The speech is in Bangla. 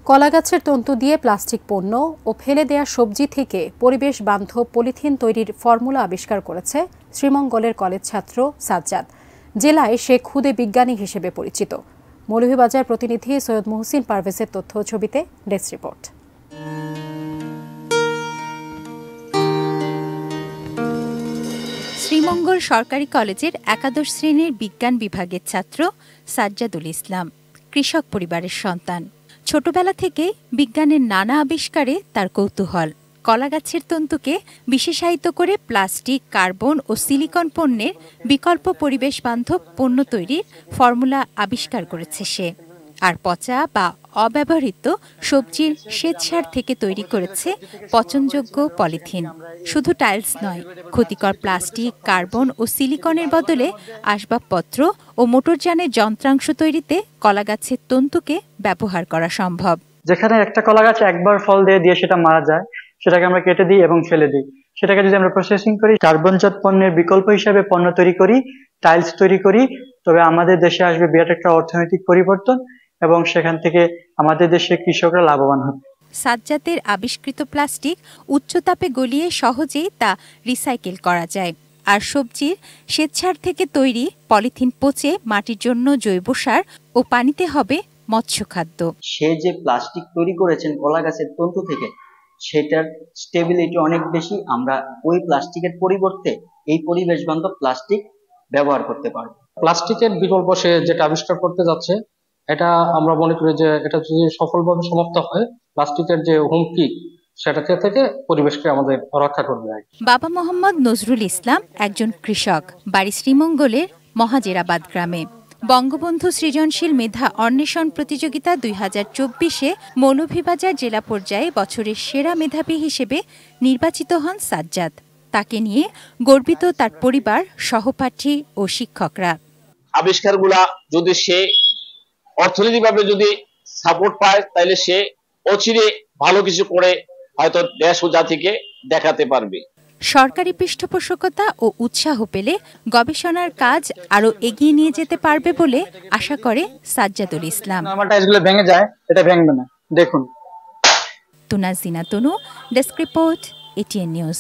কলাগাছের তন্তু দিয়ে প্লাস্টিক পণ্য ও ফেলে দেয়া সবজি থেকে পরিবেশ বান্ধব পলিথিন তৈরির ফর্মুলা আবিষ্কার করেছে শ্রীমঙ্গলের কলেজ ছাত্র সাজ্জাদ। জেলায় সে খুদে বিজ্ঞানী হিসেবে পরিচিত। মৌলভীবাজার প্রতিনিধি সৈয়দ মুহসিন পারভেজের তথ্য ছবিতে ডেস্ক রিপোর্ট। শ্রীমঙ্গল সরকারি কলেজের একাদশ শ্রেণীর বিজ্ঞান বিভাগের ছাত্র সাজ্জাদুল ইসলাম কৃষক পরিবারের সন্তান। ছোটবেলা থেকে বিজ্ঞানের নানা আবিষ্কারে তার কৌতূহল। কলাগাছের তন্তুকে বিশেষায়িত করে প্লাস্টিক, কার্বন ও সিলিকন পণ্যের বিকল্প পরিবেশ বান্ধব পণ্য তৈরির ফর্মুলা আবিষ্কার করেছে সে। আর পচা বা অব্যবহৃত সবজির শ্বেতসার থেকে তৈরি করেছে পচনযোগ্য পলিথিন। শুধু টাইলস নয়, ক্ষতিকর প্লাস্টিক, কার্বন ও সিলিকনের বদলে আসবাবপত্র ও মোটরযানের যন্ত্রাংশ তৈরিতে কলাগাছের তন্তুকে ব্যবহার করা সম্ভব। যেখানে একটা কলাগাছ একবার ফল দিয়ে সেটা মারা যায়, সেটাকে আমরা কেটে দিই এবং ফেলে দিই। সেটাকে যদি আমরা প্রসেসিং করি, কার্বনজাত পণ্যের বিকল্প হিসাবে পণ্য তৈরি করি, টাইলস তৈরি করি, তবে আমাদের দেশে আসবে বিরাট একটা অর্থনৈতিক পরিবর্তন এবং সেখান থেকে আমাদের দেশের কৃষকরা লাভবান হবে। সাজ্জাদের আবিষ্কৃত প্লাস্টিক উচ্চতাপে গলিয়ে সহজেই তা রিসাইকেল করা যায়। আর সবজির শ্বেতসার থেকে তৈরি পলিথিন পচে মাটির জন্য জৈব সার ও পানিতে হবে মৎস্য খাদ্য। সে যে প্লাস্টিক তৈরি করেছেন কলা গাছের তন্তু থেকে, সেটার স্টেবিলিটি অনেক বেশি। আমরা ওই প্লাস্টিকের পরিবর্তে এই পরিবেশ বান্ধব প্লাস্টিক ব্যবহার করতে পারবো। প্লাস্টিকের বিকল্প সে যেটা আবিষ্কার করতে যাচ্ছে, এটা আমরা মনে করি যে এটা যদি সফলভাবে সমাপ্ত হয়, প্লাস্টিকের যে হুমকি সেটা থেকে পরিবেশকে আমাদের রক্ষা করবে। বাবা মোহাম্মদ নজরুল ইসলাম একজন কৃষক, বাড়ি শ্রীমঙ্গলের মহাজেরাবাদ গ্রামে। বঙ্গবন্ধু সৃজনশীল মেধা অন্বেষণ প্রতিযোগিতা 2024-এ মৌলভীবাজার জেলা পর্যায়ে বছরের সেরা মেধাবী হিসেবে নির্বাচিত হন সাজ্জাদ। তাকে নিয়ে গর্বিত তার পরিবার, সহপাঠী ও শিক্ষকরা। আবিষ্কারগুলা যদি সে অর্থনৈতিকভাবে যদি সাপোর্ট পায়, তাহলে সে অচিরে ভালো কিছু করে হয়তো দেশ ও জাতিকে দেখাতে পারবে। সরকারি পৃষ্ঠপোষকতা ও উৎসাহ পেলে গবেষণার কাজ আরো এগিয়ে নিয়ে যেতে পারবে বলে আশা করে সাজ্জাদুল ইসলাম। আমার টাইলসগুলো ভেঙে যায়, এটা ভাঙবে না, দেখুন। তুনাজিনা তনু, ডেস্ক রিপোর্ট, এটিএন নিউজ।